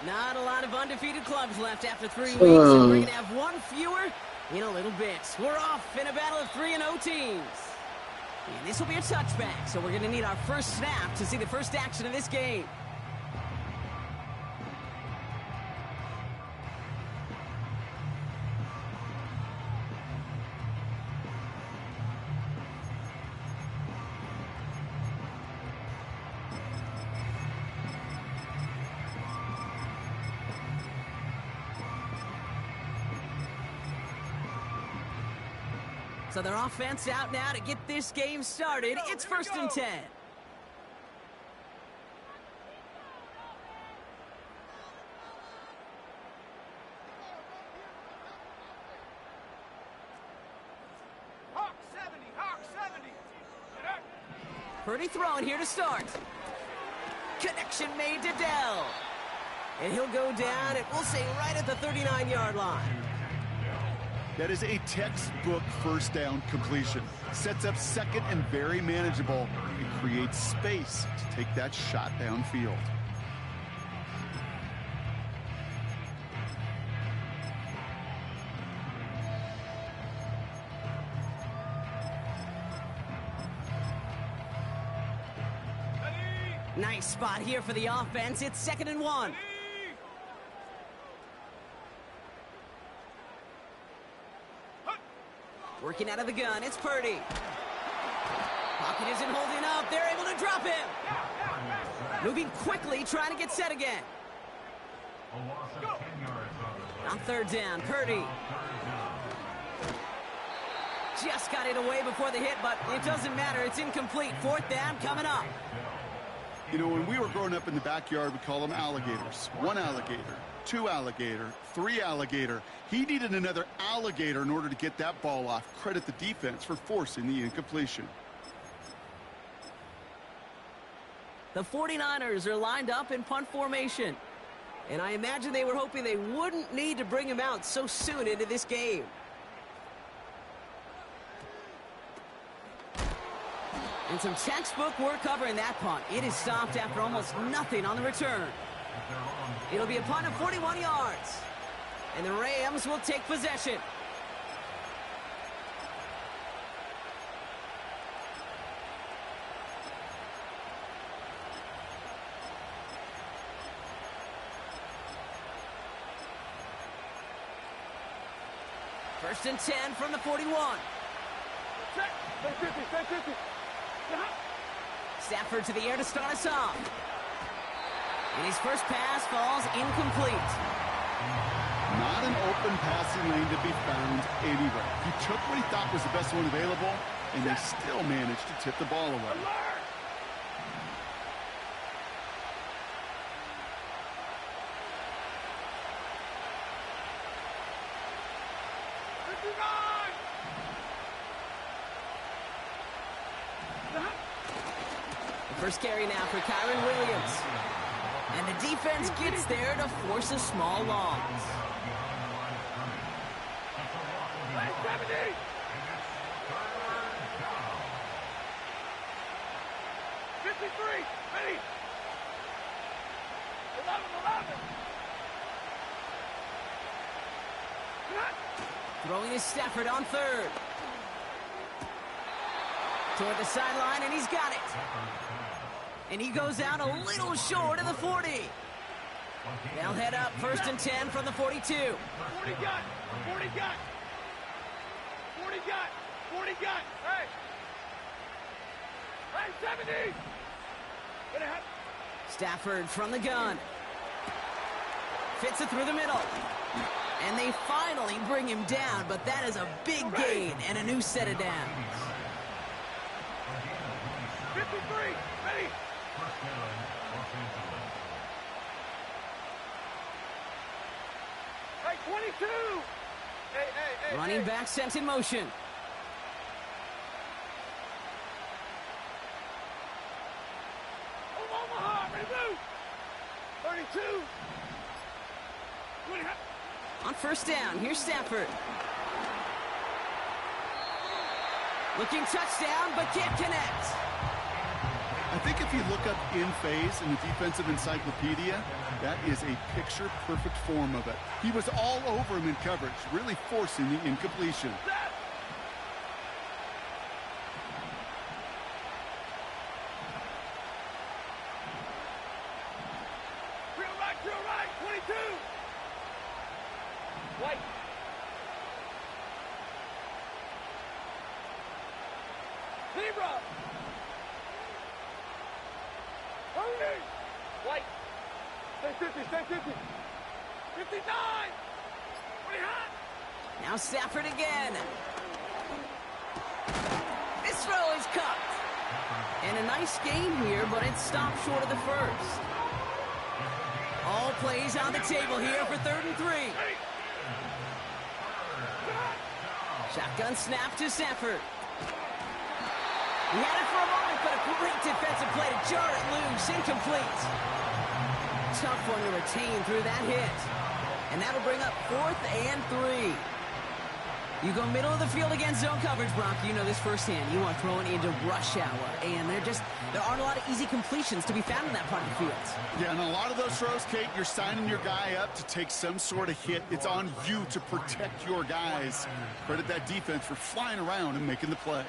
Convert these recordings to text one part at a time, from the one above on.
Not a lot of undefeated clubs left after 3 weeks, and we're going to have one fewer in a little bit. We're off in a battle of 3-0 teams. And this will be a touchback, so we're going to need our first snap to see the first action of this game. So their offense out now to get this game started. It's 1st and 10. Hawk 70, Hawk 70. Purdy throwing here to start. Connection made to Dell. And he'll go down, and we'll say right at the 39-yard line. That is a textbook first down completion. Sets up second and very manageable. It creates space to take that shot downfield. Nice spot here for the offense. It's 2nd and 1. Working out of the gun, it's Purdy. Pocket isn't holding up. They're able to drop him. Moving quickly, trying to get set again. On 3rd down, Purdy. Just got it away before the hit, but it doesn't matter. It's incomplete. 4th down coming up. You know, when we were growing up in the backyard, we call them alligators. 1 alligator, 2 alligator, 3 alligator. He needed another alligator in order to get that ball off. Credit the defense for forcing the incompletion. The 49ers are lined up in punt formation. And I imagine they were hoping they wouldn't need to bring him out so soon into this game. And some textbook work covering that punt. It is stopped after almost nothing on the return. It'll be a punt of 41 yards. And the Rams will take possession. First and 10 from the 41. Stafford to the air to start us off. And his first pass falls incomplete. Not an open passing lane to be found anywhere. He took what he thought was the best one available, and they still managed to tip the ball away. First carry now for Kyren Williams. And the defense gets there to force a small loss. 53, ready. 11. Throwing is Stafford on 3rd. Toward the sideline, and he's got it. And he goes out a little short of the 40. They'll head up 1st and 10 from the 42. 40 got, 40 got, 40 got, 40 got. Hey, 70. Stafford from the gun. Fits it through the middle. And they finally bring him down, but that is a big gain and a new set of downs. 53, ready. Hey, 22. Hey. Running back sent in motion. Omaha, ready to move. 32. On 1st down, here's Stafford. Looking touchdown, but can't connect. I think if you look up in phase in the defensive encyclopedia, that is a picture-perfect form of it. He was all over him in coverage, really forcing the incompletion. Real right, 22. White. Zebra. Hurry. White. Stay 50, stay 50. 59. Pretty hot. Now Stafford again. This throw is cupped. And a nice game here, but it stopped short of the first. All plays on the table here for 3rd and 3. Shotgun snap to Stafford. He had it for a moment, but a great defensive play to jar it loose. Incomplete. Tough one to retain through that hit. And that'll bring up 4th and 3. You go middle of the field against zone coverage, Brock. You know this firsthand. You are throwing into rush hour. And there aren't a lot of easy completions to be found in that part of the field. Yeah, and a lot of those throws, Kate, you're signing your guy up to take some sort of hit. It's on you to protect your guys. Credit that defense for flying around and making the play.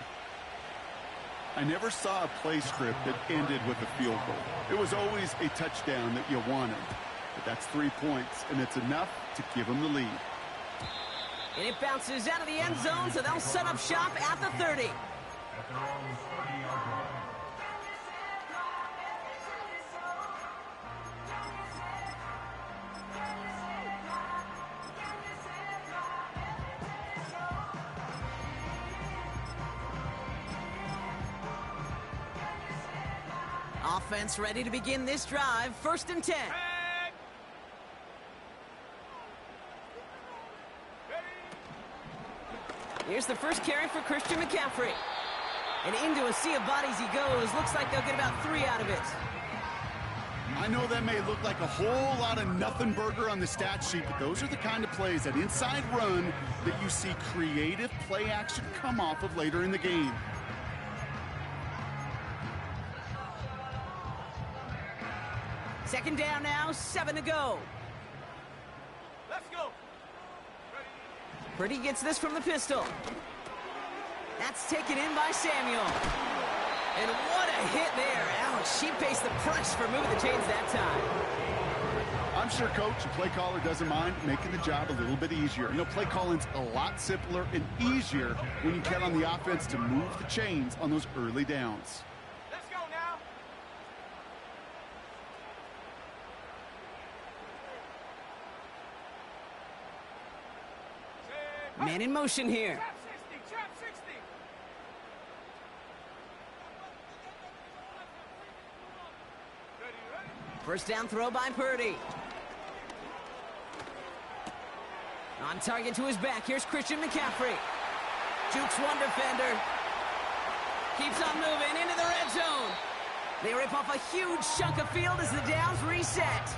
I never saw a play script that ended with a field goal. It was always a touchdown that you wanted. But that's 3 points, and it's enough to give them the lead. And it bounces out of the end zone, so they'll set up shop at the 30. Offense ready to begin this drive. 1st and 10. Here's the first carry for Christian McCaffrey. And into a sea of bodies he goes. Looks like they'll get about 3 out of it. I know that may look like a whole lot of nothing burger on the stat sheet, but those are the kind of plays, that inside run, that you see creative play action come off of later in the game. Second down now, 7 to go. Let's go. Purdy gets this from the pistol. That's taken in by Samuel. And what a hit there. Ouch, she faced the press for moving the chains that time. I'm sure coach and play caller doesn't mind making the job a little bit easier. You know, play calling's a lot simpler and easier when you count on the offense to move the chains on those early downs. Let's go now. Man in motion here. Trap 60, trap 60. First down throw by Purdy. On target to his back. Here's Christian McCaffrey. Jukes one defender. Keeps on moving into the red zone. They rip off a huge chunk of field as the downs reset.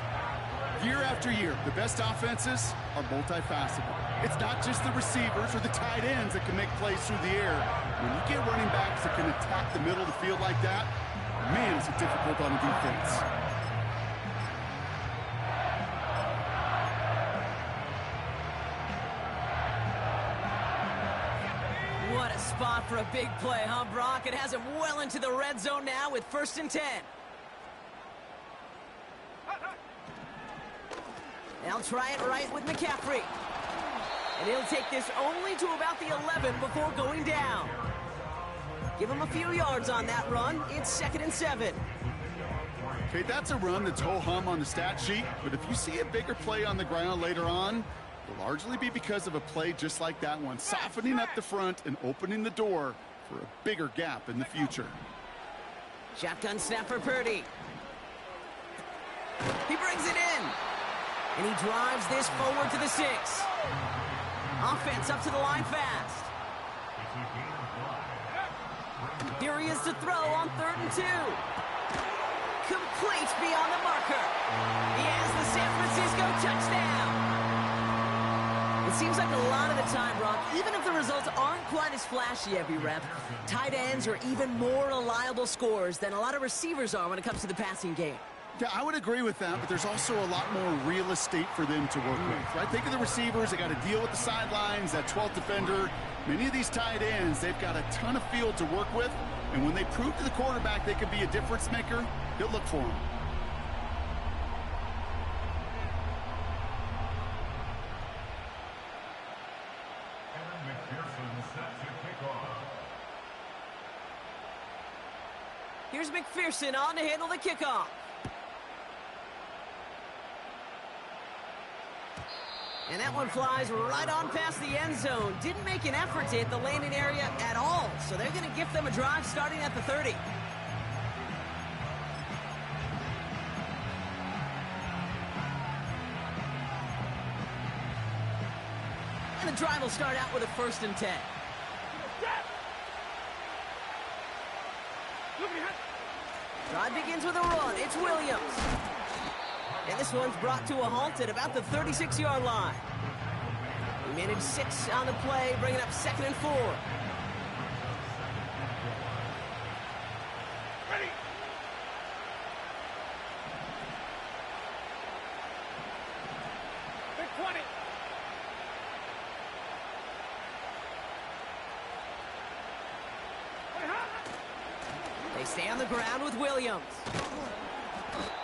Year after year, the best offenses are multifaceted. It's not just the receivers or the tight ends that can make plays through the air. When you get running backs that can attack the middle of the field like that, man, is it difficult on the defense. What a spot for a big play, huh, Brock? It has him well into the red zone now with 1st and 10. They'll try it right with McCaffrey. And he'll take this only to about the 11 before going down. Give him a few yards on that run. It's 2nd and 7. Okay, that's a run that's ho-hum on the stat sheet, but if you see a bigger play on the ground later on, it'll largely be because of a play just like that one, softening up the front and opening the door for a bigger gap in the future. Shotgun snap for Purdy. He brings it in. And he drives this forward to the 6. Offense up to the line fast. Here he is to throw on 3rd and 2. Complete beyond the marker. He has the San Francisco touchdown. It seems like a lot of the time, Brock, even if the results aren't quite as flashy every rep, tight ends are even more reliable scorers than a lot of receivers are when it comes to the passing game. Yeah, I would agree with that, but there's also a lot more real estate for them to work with, right? Think of the receivers. They got to deal with the sidelines, that 12th defender. Many of these tight ends, they've got a ton of field to work with, and when they prove to the quarterback they could be a difference maker, he'll look for them. Here's McPherson on to handle the kickoff. And that one flies right on past the end zone. Didn't make an effort to hit the landing area at all. So they're going to gift them a drive starting at the 30. And the drive will start out with a 1st and 10. Drive begins with a run. It's Williams. And this one's brought to a halt at about the 36-yard line. He managed 6 on the play, bringing up 2nd and 4. Ready. Big 20. They stay on the ground with Williams.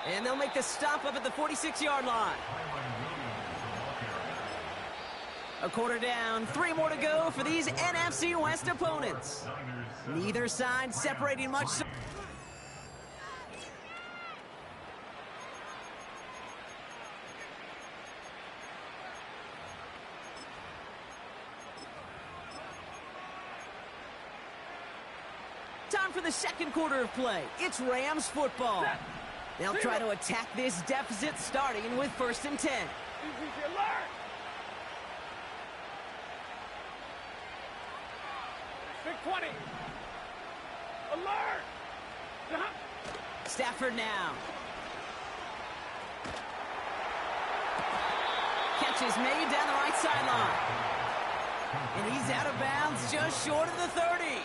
And they'll make the stop up at the 46-yard line. A quarter down, 3 more to go for these NFC West opponents. Neither side separating much. Time for the 2nd quarter of play. It's Rams football. They'll try to attack this deficit starting with 1st and 10. Big 20. Alert. Stafford now. Catch is made down the right sideline. And he's out of bounds just short of the 30.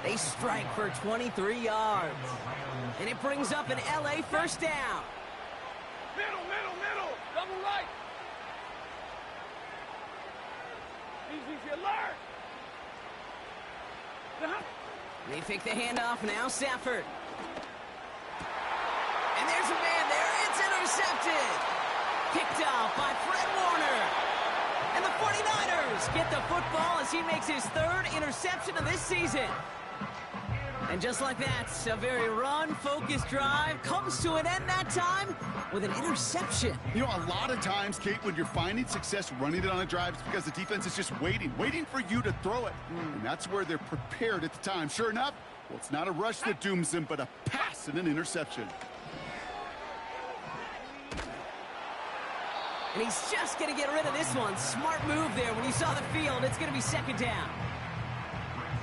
They strike for 23 yards. And it brings up an LA 1st down. Middle. Double right. Easy, alert. They fake the handoff now, Stafford. And there's a man there. It's intercepted. Picked off by Fred Warner. And the 49ers get the football as he makes his 3rd interception of this season. And just like that, a very run-focused drive comes to an end that time with an interception. You know, a lot of times, Kate, when you're finding success running it on a drive, it's because the defense is just waiting for you to throw it. And that's where they're prepared at the time. Sure enough, well, it's not a rush that dooms them, but a pass and an interception. And he's just going to get rid of this one. Smart move there. When you saw the field, it's going to be 2nd down.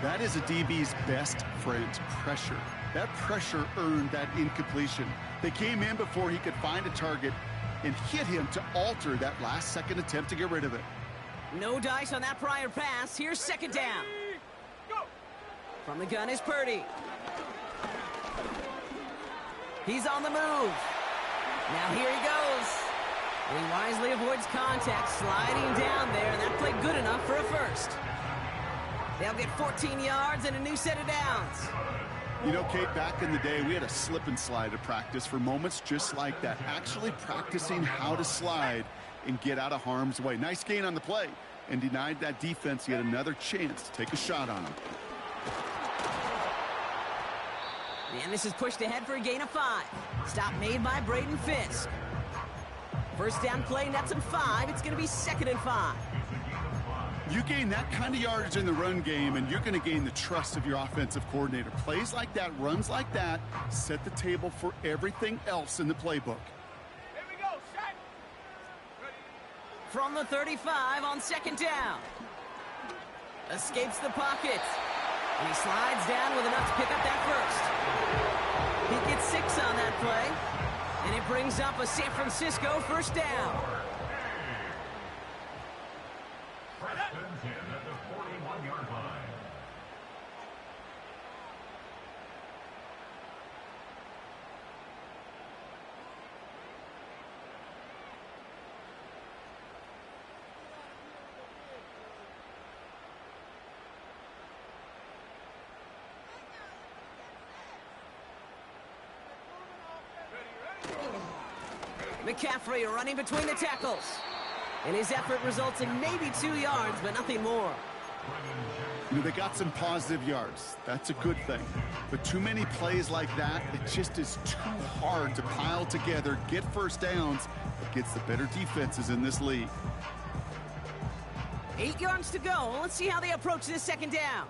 That is a DB's best friend, pressure. That pressure earned that incompletion. They came in before he could find a target and hit him to alter that last-second attempt to get rid of it. No dice on that prior pass. Here's 2nd down. Go. From the gun is Purdy. He's on the move. Now here he goes. And he wisely avoids contact, sliding down there, and that played good enough for a 1st. They'll get 14 yards and a new set of downs. You know, Kate, back in the day, we had a slip and slide at practice for moments just like that. Actually practicing how to slide and get out of harm's way. Nice gain on the play and denied that defense yet another chance to take a shot on him. And this is pushed ahead for a gain of 5. Stop made by Braden Fisk. 1st down play, nets him 5. It's going to be 2nd and 5. You gain that kind of yardage in the run game, and you're going to gain the trust of your offensive coordinator. Plays like that, runs like that, set the table for everything else in the playbook. Here we go, set. Ready. From the 35 on 2nd down. Escapes the pocket. And he slides down with enough to pick up that 1st. He gets 6 on that play. And it brings up a San Francisco 1st down. McCaffrey running between the tackles. And his effort results in maybe 2 yards, but nothing more. You know, they got some positive yards. That's a good thing. But too many plays like that, it just is too hard to pile together, get first downs against the better defenses in this league. 8 yards to go. Let's see how they approach this second down.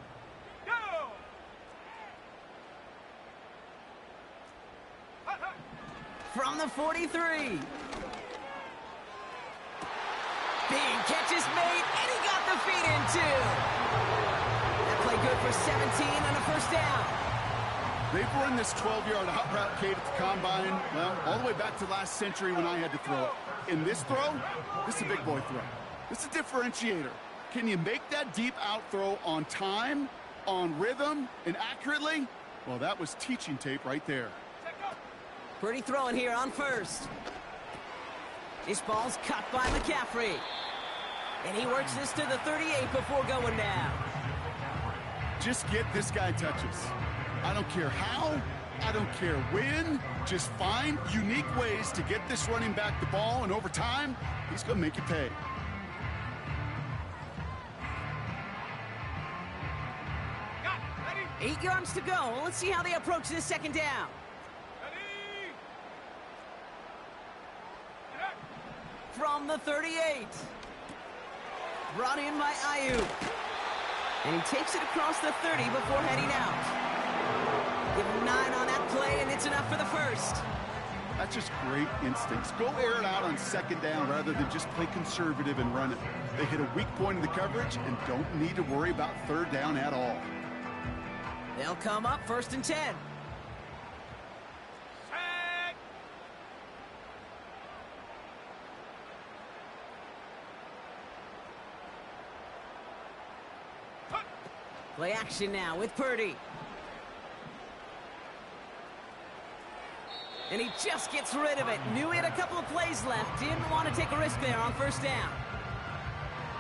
Go! From the 43. Big catch is made, and he got the feet in too. That play good for 17 and a first down. They've run this 12-yard out route, Kate, at the combine, well, all the way back to last century when I had to throw it. In this throw, this is a big boy throw. This is a differentiator. Can you make that deep out throw on time, on rhythm, and accurately? Well, that was teaching tape right there. Pretty throwing here on first. This ball's cut by McCaffrey. And he works this to the 38 before going down. Just get this guy touches. I don't care how, I don't care when. Just find unique ways to get this running back the ball, and over time, he's going to make you pay. Got it. Ready? 8 yards to go. Let's see how they approach this second down. Ready? Get up. From the 38. Brought in by Ayuk. And he takes it across the 30 before heading out. Give him 9 on that play, and it's enough for the first. That's just great instincts. Go air it out on second down rather than just play conservative and run it. They hit a weak point in the coverage and don't need to worry about third down at all. They'll come up first and 10. Set. Put. Play action now with Purdy. And he just gets rid of it. Knew he had a couple of plays left. Didn't want to take a risk there on first down.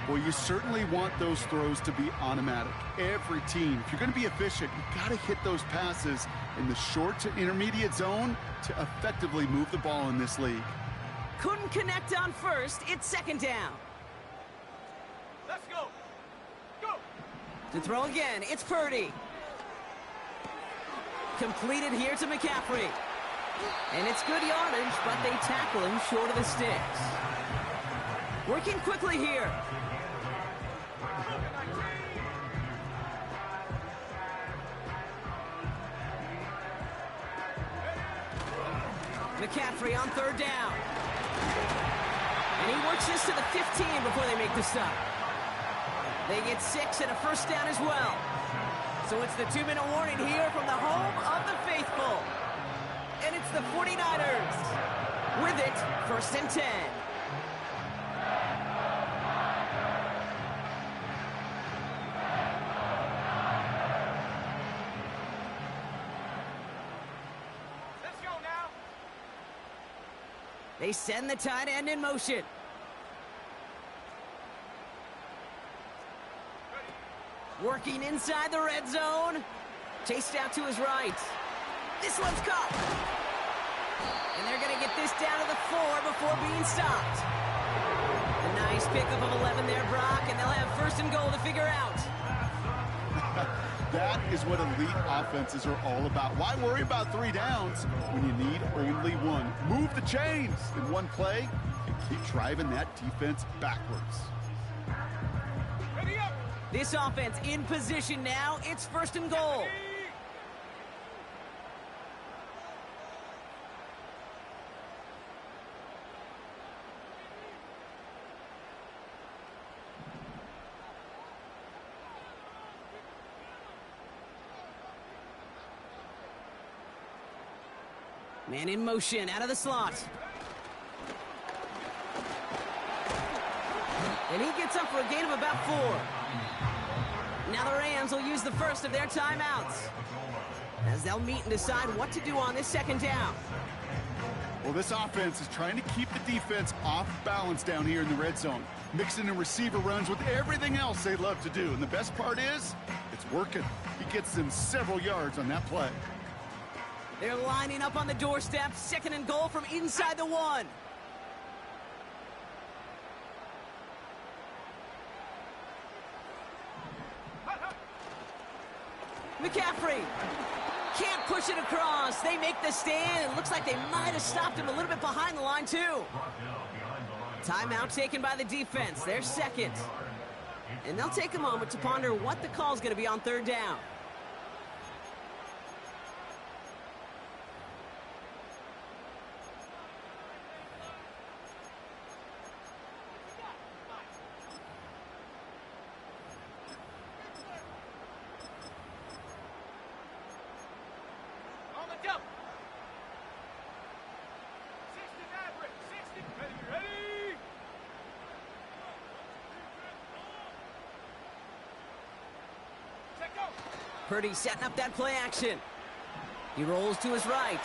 Well, you certainly want those throws to be automatic. Every team, if you're going to be efficient, you got to hit those passes in the short to intermediate zone to effectively move the ball in this league. Couldn't connect on first. It's second down. Let's go. Go. To throw again, it's Purdy. Completed here to McCaffrey. And it's good yardage, but they tackle him short of the sticks. Working quickly here. McCaffrey on third down. And he works this to the 15 before they make the stop. They get 6 and a first down as well. So it's the 2-minute warning here from the home of the faithful. And it's the 49ers. With it, first and 10. Let's go now. They send the tight end in motion. Working inside the red zone. Chased out to his right. This one's caught. And they're going to get this down to the 4 before being stopped. A nice pickup of 11 there, Brock, and they'll have first and goal to figure out. That is what elite offenses are all about. Why worry about 3 downs when you need only 1? Move the chains in one play and keep driving that defense backwards. Ready up. This offense in position now. It's first and goal. Man in motion, out of the slot. And he gets up for a gain of about 4. Now the Rams will use the first of their timeouts, as they'll meet and decide what to do on this second down. Well, this offense is trying to keep the defense off balance down here in the red zone, mixing in receiver runs with everything else they love to do. And the best part is, it's working. He gets them several yards on that play. They're lining up on the doorstep, second and goal from inside the 1. McCaffrey can't push it across. They make the stand. It looks like they might have stopped him a little bit behind the line, too. Timeout taken by the defense. They're second. And they'll take a moment to ponder what the call is going to be on third down. On the jump. 60 Maverick. 60. Ready. Set go. Purdy setting up that play action. He rolls to his right.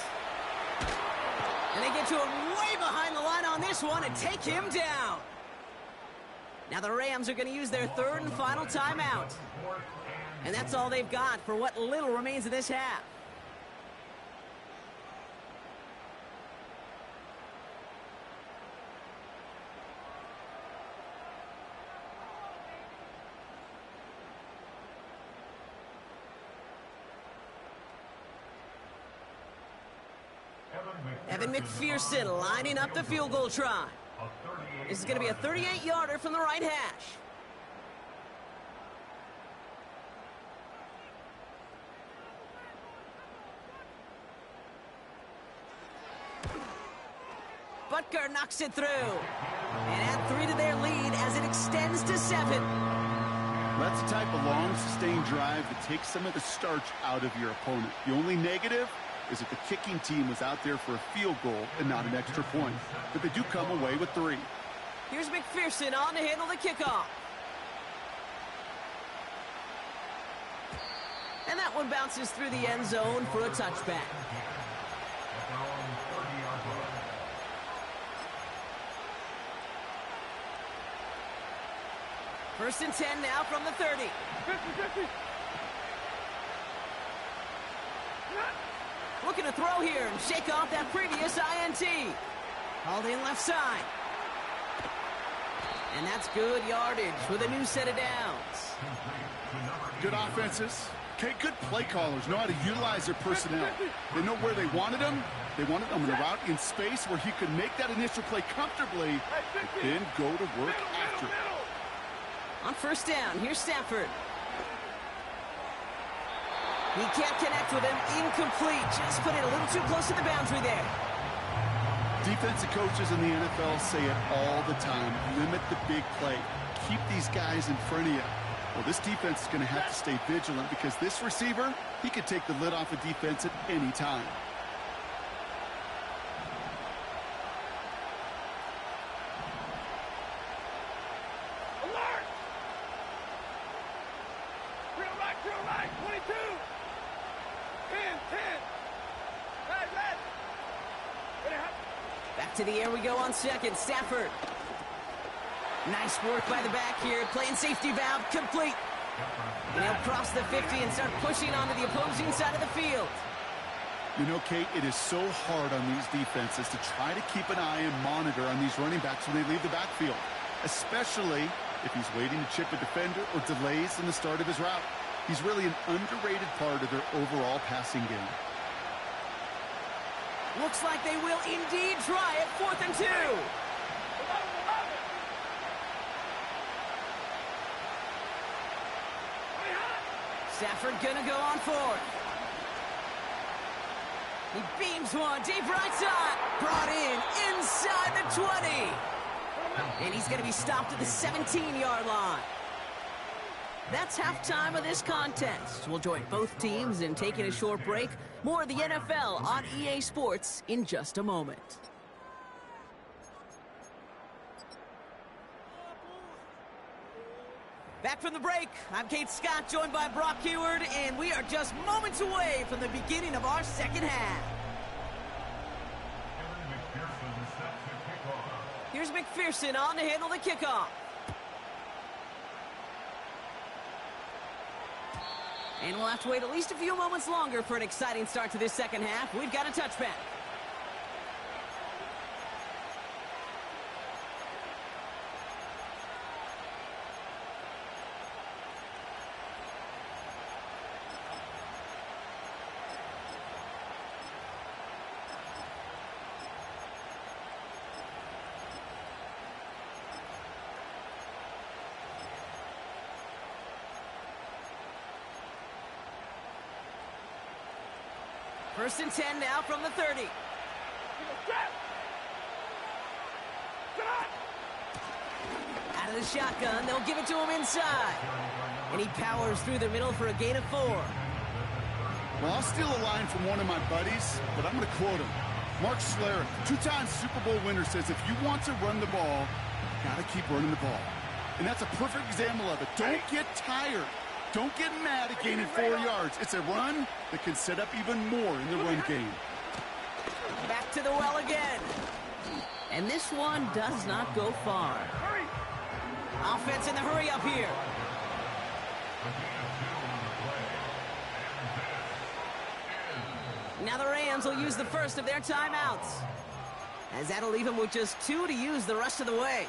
And they get to him way behind the line on this one and take him down. Now the Rams are going to use their third and final timeout. And that's all they've got for what little remains of this half. Evan McPherson lining up the field goal try. This is going to be a 38-yarder from the right hash. Butker knocks it through. And add 3 to their lead as it extends to 7. That's the type of long, sustained drive that takes some of the starch out of your opponent. The only negative is that the kicking team was out there for a field goal and not an extra point. But they do come away with 3. Here's McPherson on to handle the kickoff. And that one bounces through the end zone for a touchback. First and 10 now from the 30. 50. Looking to throw here and shake off that previous INT. Hauled in left side. And that's good yardage with a new set of downs. Good offenses. Okay, good play callers know how to utilize their personnel. They know where they wanted him. They wanted him in a route in space where he could make that initial play comfortably, but then go to work after it. On first down, here's Stafford. He can't connect with him. Incomplete. Just put it a little too close to the boundary there. Defensive coaches in the NFL say it all the time. Limit the big play. Keep these guys in front of you. Well, this defense is going to have to stay vigilant because this receiver, he could take the lid off a defense at any time. Alert! Drill right, 22. 10. Red. Back to the air we go on second. Stafford. Nice work by the back here. Playing safety valve complete. And he'll cross the 50 and start pushing onto the opposing side of the field. You know, Kate, it is so hard on these defenses to try to keep an eye and monitor on these running backs when they leave the backfield, especially if he's waiting to chip a defender or delays in the start of his route. He's really an underrated part of their overall passing game. Looks like they will indeed try it. 4th and 2. Stafford gonna go on 4th. He beams one deep right side. Brought in inside the 20. And he's gonna be stopped at the 17-yard line. That's halftime of this contest. We'll join both teams in taking a short break. More of the NFL on EA Sports in just a moment. Back from the break, I'm Kate Scott, joined by Brock Huard, and we are just moments away from the beginning of our second half. Here's McPherson on to handle the kickoff. And we'll have to wait at least a few moments longer for an exciting start to this second half. We've got a touchback. First and 10 now from the 30. Out of the shotgun, they'll give it to him inside. And he powers through the middle for a gain of 4. Well, I'll steal a line from one of my buddies, but I'm going to quote him. Mark Schlereth, two-time Super Bowl winner, says if you want to run the ball, you got to keep running the ball. And that's a perfect example of it. Don't get tired. Don't get mad at gaining 4 yards. It's a run that can set up even more in the run game. Back to the well again. And this one does not go far. Offense in the hurry up here. Now the Rams will use the first of their timeouts, as that'll leave them with just 2 to use the rest of the way.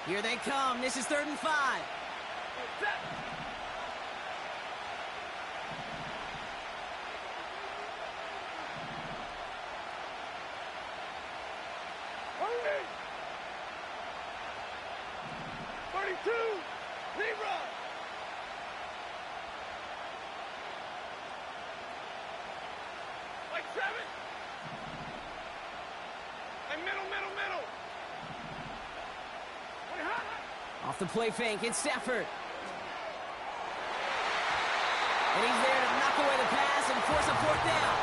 Here they come. This is 3rd and 5. Off the play fake, it's Stafford. And he's there to knock away the pass and force a 4th down.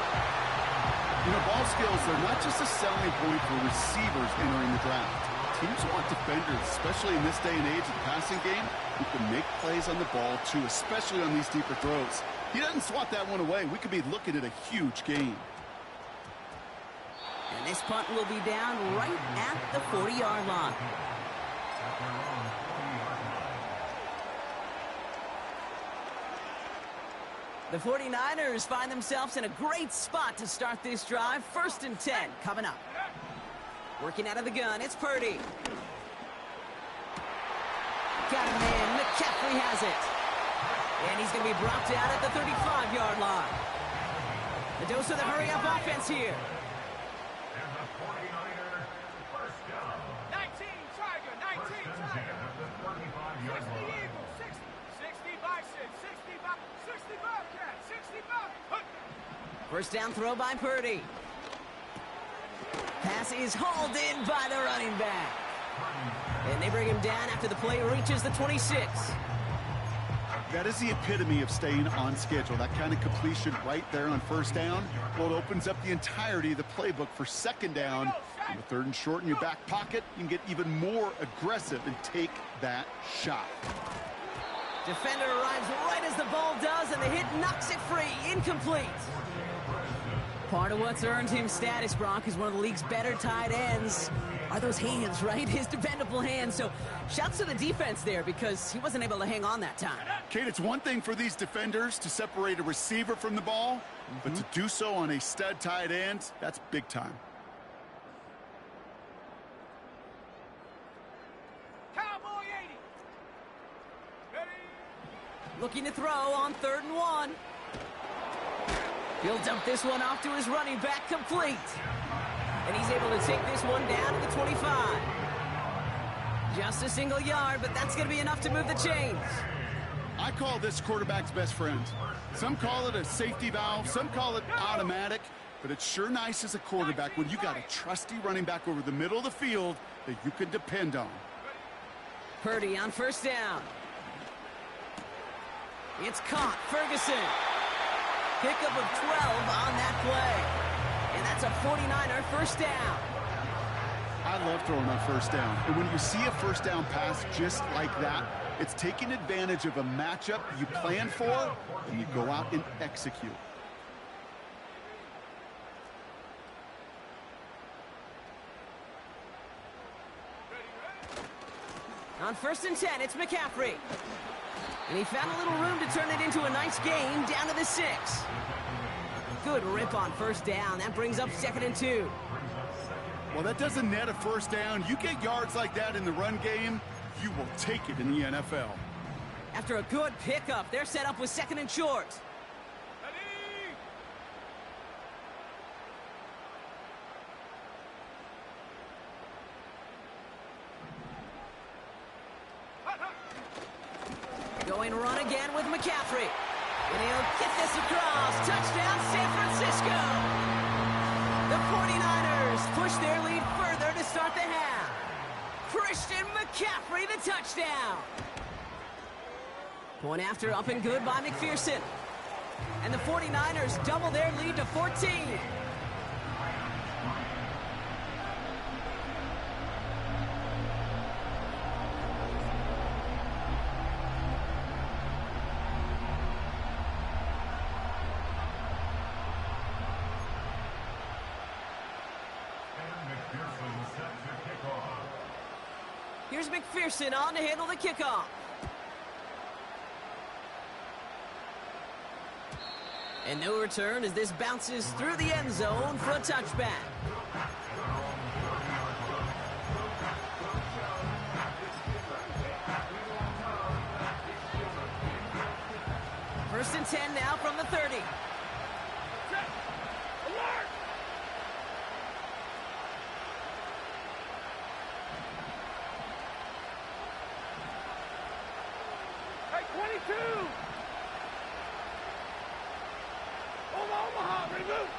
You know, ball skills are not just a selling point for receivers entering the draft. Teams want defenders, especially in this day and age of the passing game, who can make plays on the ball, too, especially on these deeper throws. He doesn't swat that one away. We could be looking at a huge game. And this punt will be down right at the 40-yard line. The 49ers find themselves in a great spot to start this drive. 1st and 10 coming up. Working out of the gun, it's Purdy. Got a man, McCaffrey has it. And he's going to be brought down at the 35-yard line. The dose of the hurry-up offense here. 19 Tiger, 19 Tiger. 60 Eagles, 60, 60 Bison, 60 Bobcat, 60 Bobcat. First down throw by Purdy. Pass is hauled in by the running back. And they bring him down after the play reaches the 26. That is the epitome of staying on schedule. That kind of completion right there on 1st down. Well, it opens up the entirety of the playbook for 2nd down. On the 3rd and short in your back pocket, you can get even more aggressive and take that shot. Defender arrives right as the ball does, and the hit knocks it free. Incomplete. Part of what's earned him status, Brock, is one of the league's better tight ends. Are those hands, right? His dependable hands. So shouts to the defense there because he wasn't able to hang on that time. Kate, it's one thing for these defenders to separate a receiver from the ball, but to do so on a stud tight end, that's big time. Cowboy 80. Ready? Looking to throw on 3rd and 1. He'll dump this one off to his running back, complete. And he's able to take this one down to the 25. Just a single yard, but that's going to be enough to move the chains. I call this quarterback's best friend. Some call it a safety valve, some call it automatic, but it's sure nice as a quarterback when you got a trusty running back over the middle of the field that you can depend on. Purdy on 1st down. It's caught. Ferguson. Pickup of 12 on that play. And that's a 49er 1st down. I love throwing on 1st down. And when you see a 1st down pass just like that, it's taking advantage of a matchup you plan for, and you go out and execute. On 1st and 10, it's McCaffrey. And he found a little room to turn it into a nice game down to the 6. Good rip on 1st down. That brings up 2nd and 2. Well, that doesn't net a 1st down. You get yards like that in the run game, you will take it in the NFL. After a good pickup, they're set up with 2nd and short. McCaffrey. And he'll get this across. Touchdown, San Francisco. The 49ers push their lead further to start the half. Christian McCaffrey, the touchdown. Point after up and good by McPherson. And the 49ers double their lead to 14. Here's McPherson on to handle the kickoff. And no return as this bounces through the end zone for a touchback. First and 10 now from the 30. Hey, 22! Omaha, remove!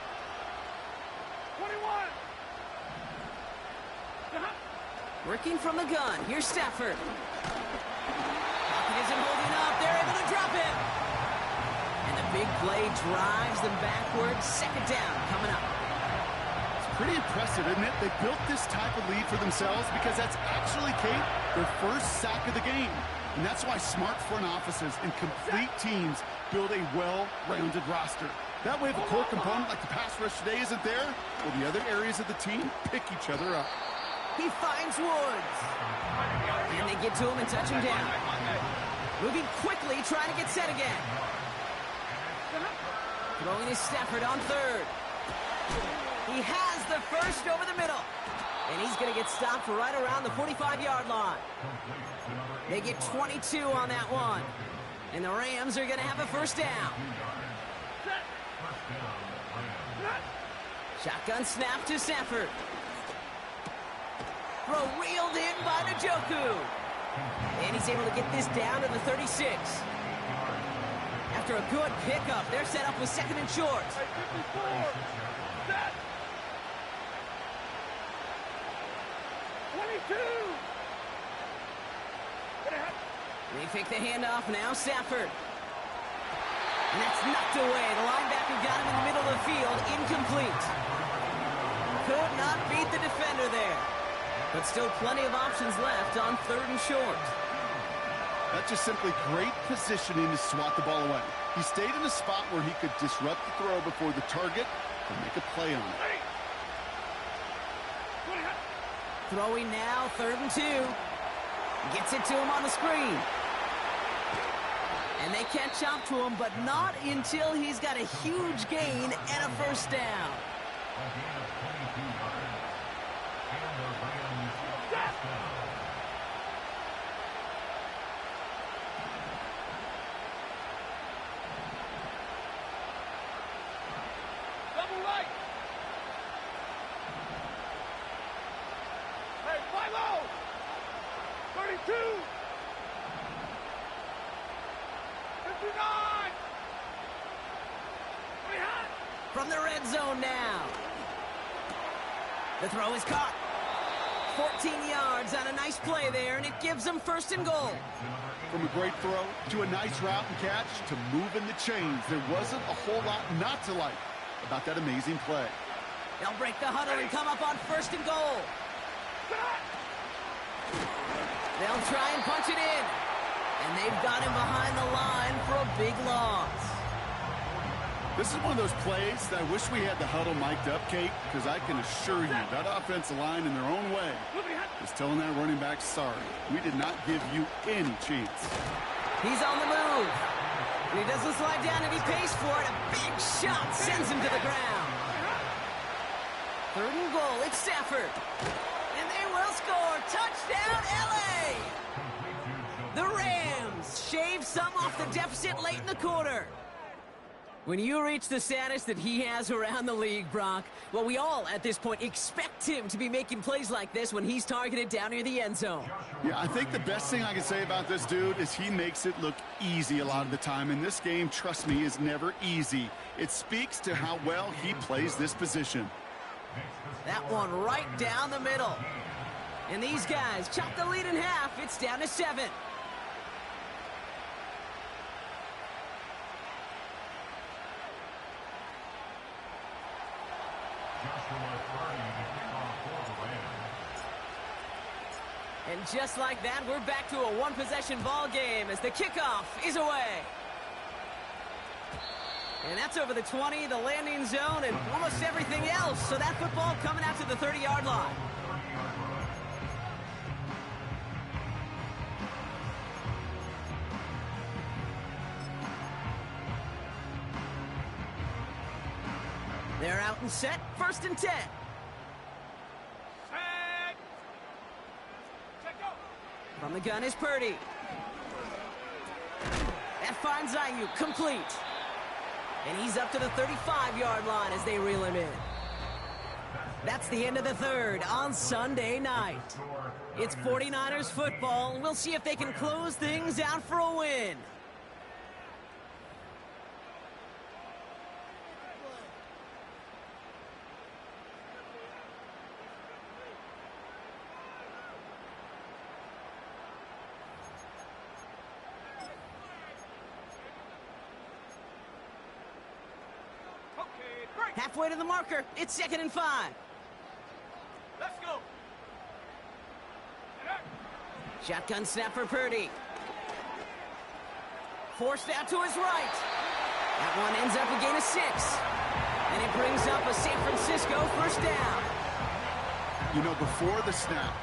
21! Working from the gun. Here's Stafford. Pocket isn't holding up. They're able to drop it. And the big play drives them backwards. Second down coming up. It's pretty impressive, isn't it? They built this type of lead for themselves because that's actually, Kate, their first sack of the game. And that's why smart front offices and complete teams build a well-rounded roster. That way, if a core component like the pass rush today isn't there, well, the other areas of the team pick each other up. He finds Woods. And they get to him and touch him down. Moving quickly, trying to get set again. Throwing his Stafford on third. He has the first over the middle. And he's going to get stopped right around the 45-yard line. They get 22 on that one. And the Rams are going to have a first down. Shotgun snap to Stafford. Throw reeled in by Njoku. And he's able to get this down to the 36. After a good pickup, they're set up with second and short. 22! They fake the handoff now, Stafford. And that's knocked away. The linebacker got him in the middle of the field, incomplete. Could not beat the defender there. But still plenty of options left on third and short. That's just simply great positioning to swat the ball away. He stayed in a spot where he could disrupt the throw before the target and make a play on it. Throwing now, third and 2. Gets it to him on the screen. And they catch up to him, but not until he's got a huge gain and a first down. Double right! Hey, fly low! 32! 59! From the red zone now. The throw is caught. 14 yards on a nice play there, and it gives them first and goal. From a great throw to a nice route and catch to moving the chains, there wasn't a whole lot not to like about that amazing play. They'll break the huddle and come up on first and goal. They'll try and punch it in. And they've got him behind the line for a big loss. This is one of those plays that I wish we had the huddle mic'd up, Kate, because I can assure you that offensive line in their own way is telling that running back, sorry, we did not give you any chance. He's on the move. And he doesn't slide down, and he pays for it. A big shot sends him to the ground. Third and goal, it's Stafford. And they will score. Touchdown, L.A. The Rams shave some off the deficit late in the quarter. When you reach the status that he has around the league, Brock, well, we all, at this point, expect him to be making plays like this when he's targeted down near the end zone. Yeah, I think the best thing I can say about this dude is he makes it look easy a lot of the time. And this game, trust me, is never easy. It speaks to how well he plays this position. That one right down the middle. And these guys chop the lead in half. It's down to 7. And just like that, we're back to a one-possession ball game as the kickoff is away. And that's over the 20, the landing zone, and almost everything else. So that football coming out to the 30-yard line. They're out and set, 1st and 10. Set. Check go. From the gun is Purdy. That finds Ayuk, complete. And he's up to the 35-yard line as they reel him in. That's the end of the 3rd on Sunday night. It's 49ers football. We'll see if they can close things out for a win. Halfway to the marker. It's 2nd and 5. Let's go. Shotgun snap for Purdy. Forced out to his right. That one ends up a gain of 6. And it brings up a San Francisco 1st down. You know, before the snap,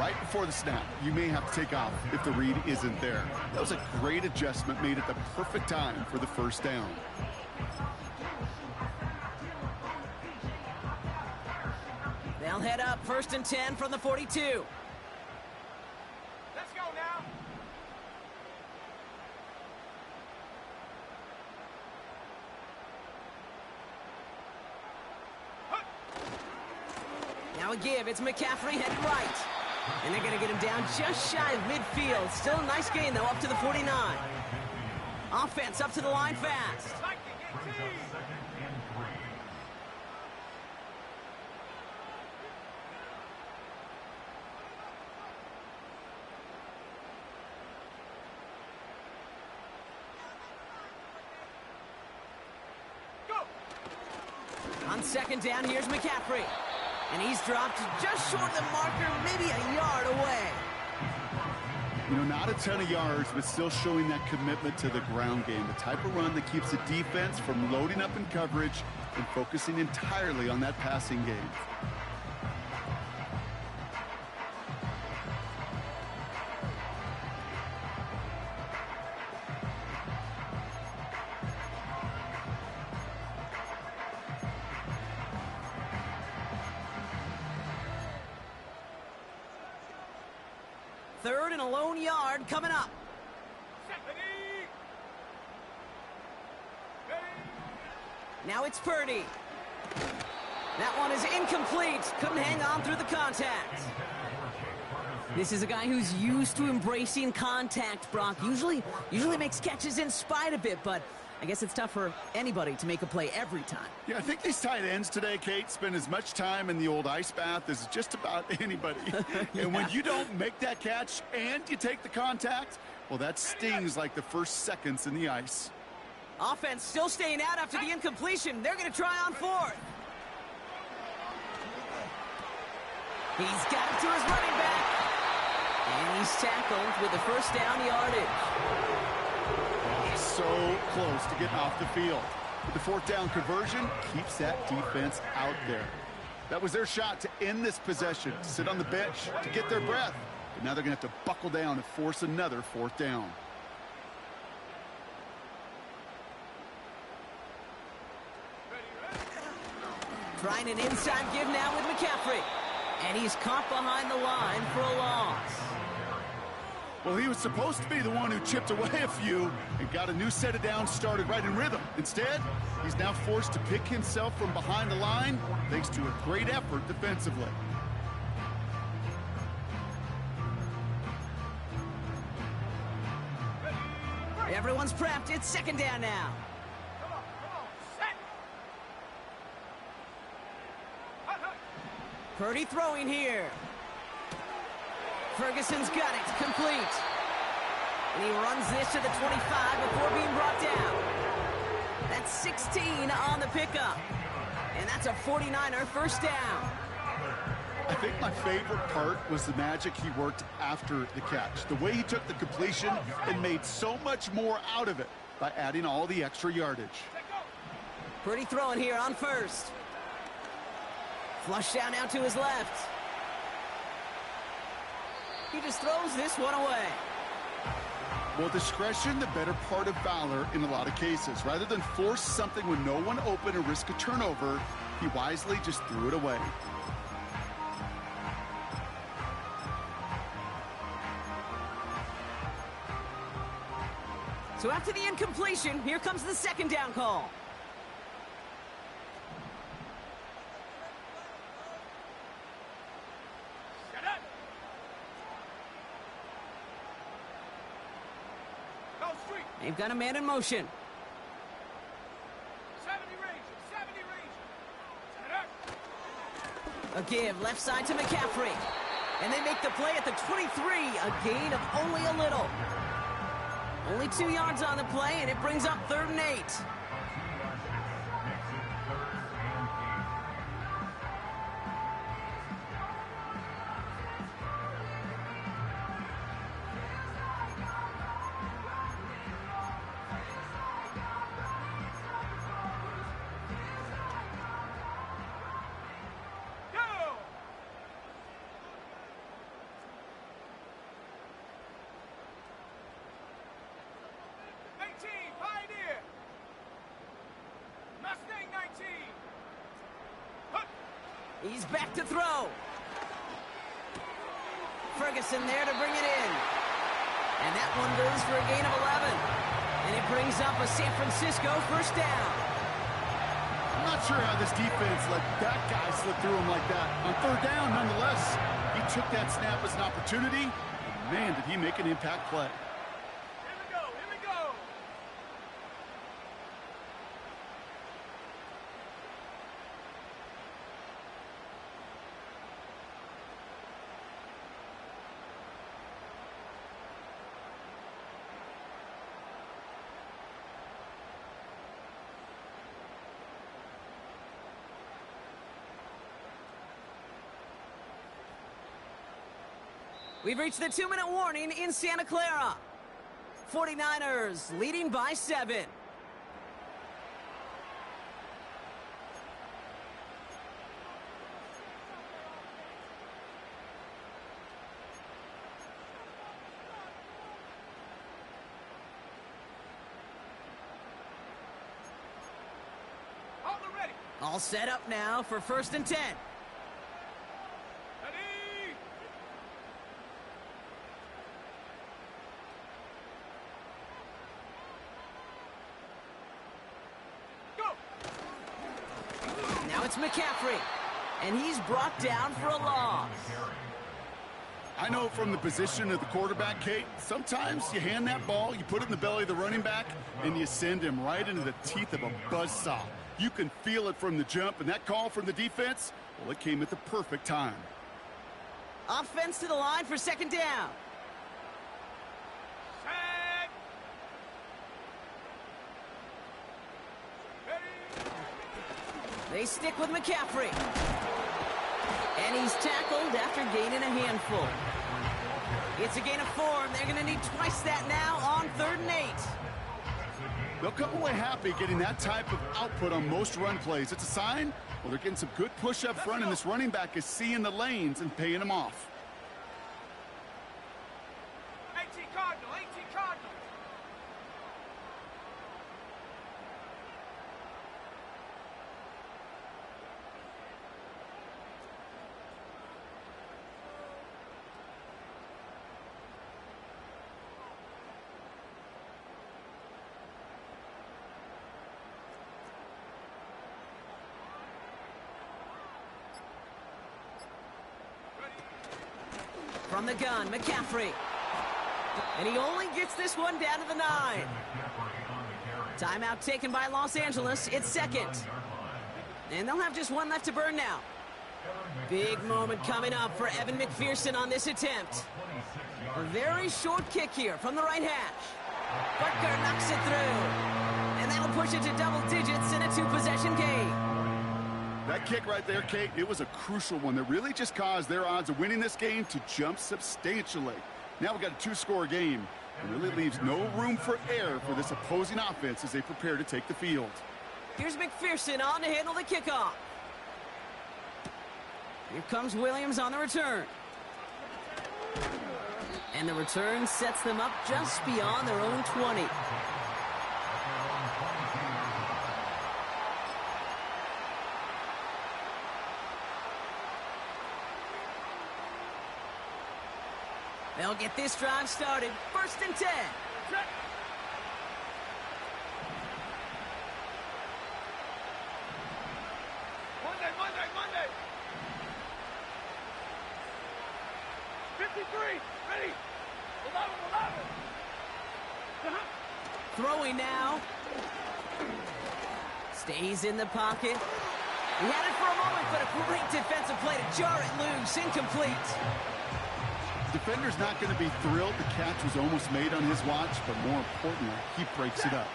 right before the snap, you may have to take off if the read isn't there. That was a great adjustment made at the perfect time for the 1st down. They'll head up 1st and 10 from the 42. Let's go now. Now a give. It's McCaffrey headed right. And they're going to get him down just shy of midfield. Still a nice gain, though, up to the 49. Offense up to the line fast. Like to get teed. On 2nd down, here's McCaffrey. And he's dropped just short of the marker, maybe a yard away. You know, not a ton of yards, but still showing that commitment to the ground game. The type of run that keeps the defense from loading up in coverage and focusing entirely on that passing game. Third and a lone yard coming up. Now it's Purdy. That one is incomplete. Couldn't hang on through the contact. This is a guy who's used to embracing contact, Brock. Usually makes catches in spite of it, but I guess it's tough for anybody to make a play every time. Yeah, I think these tight ends today, Kate, spend as much time in the old ice bath as just about anybody. Yeah. And when you don't make that catch and you take the contact, well, that stings like the first seconds in the ice. Offense still staying out after the incompletion. They're going to try on 4th. He's got it to his running back. And he's tackled with the 1st down yardage. So close to getting off the field. But the 4th down conversion keeps that defense out there. That was their shot to end this possession, to sit on the bench, to get their breath. But now they're going to have to buckle down and force another 4th down. Trying an inside give now with McCaffrey. And he's caught behind the line for a loss. Well, he was supposed to be the one who chipped away a few and got a new set of downs started right in rhythm. Instead, he's now forced to pick himself from behind the line thanks to a great effort defensively. Everyone's prepped. It's second down now. Come on, set. Hut, hut. Purdy throwing here. Ferguson's got it. Complete. And he runs this to the 25 before being brought down. That's 16 on the pickup. And that's a 49er first down. I think my favorite part was the magic he worked after the catch. The way he took the completion and made so much more out of it by adding all the extra yardage. Purdy throwing here on first. Flush down now to his left. He just throws this one away. Well, discretion, the better part of valor in a lot of cases. Rather than force something when no one open or risk a turnover, he wisely just threw it away. So after the incompletion, here comes the second down call. Set up. Go street. They've got a man in motion. 70 range. 70 range. Set up. A give left side to McCaffrey. And they make the play at the 23, a gain of only a little. Only 2 yards on the play, and it brings up 3rd and 8. Go. Pioneer. Mustang 19. Hut. He's back to throw. Ferguson there to bring it in. And that one goes for a gain of 11. And it brings up a San Francisco first down. I'm not sure how this defense let that guy slip through him like that. On 3rd down, nonetheless, he took that snap as an opportunity. And man, did he make an impact play. Here we go. Here we go. We've reached the 2-minute warning in Santa Clara. 49ers leading by 7. Hold it ready. All set up now for 1st and 10. Ready. Go. Now it's McCaffrey. And he's brought down for a loss. I know from the position of the quarterback, Kate, sometimes you hand that ball, you put it in the belly of the running back, and you send him right into the teeth of a buzzsaw. You can feel it from the jump, and that call from the defense, well, it came at the perfect time. Offense to the line for 2nd down. Set. Ready. They stick with McCaffrey. And he's tackled after gaining a handful. It's a gain of 4, and they're going to need twice that now on 3rd and 8. They'll come away happy getting that type of output on most run plays. It's a sign, well, they're getting some good push up front, and this running back is seeing the lanes and paying them off. 18 Cardinal. 18 Cardinal. From the gun, McCaffrey. And he only gets this one down to the 9. Timeout taken by Los Angeles. It's second. And they'll have just one left to burn now. Big moment coming up for Evan McPherson on this attempt. A very short kick here from the right hash. Butker knocks it through. And that'll push it to double digits in a 2-possession game. That kick right there, Kate, it was a crucial one that really just caused their odds of winning this game to jump substantially. Now we've got a 2-score game. It really leaves no room for error for this opposing offense as they prepare to take the field. Here's McPherson on to handle the kickoff. Here comes Williams on the return. And the return sets them up just beyond their own 20. They'll get this drive started. 1st and 10. Check. Monday. 53. Ready. 11. Throwing now. Stays in the pocket. He had it for a moment, but a great defensive play to jar it loose. Incomplete. Defender's not going to be thrilled the catch was almost made on his watch, but more importantly, he breaks it up.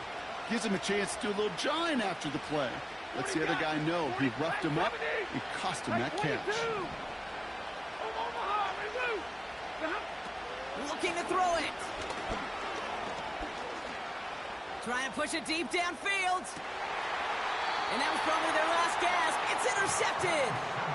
Gives him a chance to do a little jawing after the play. Lets the other guy know he roughed him up and cost him that catch. Looking to throw it. Trying to push it deep downfield. And that was probably their last gasp. It's intercepted.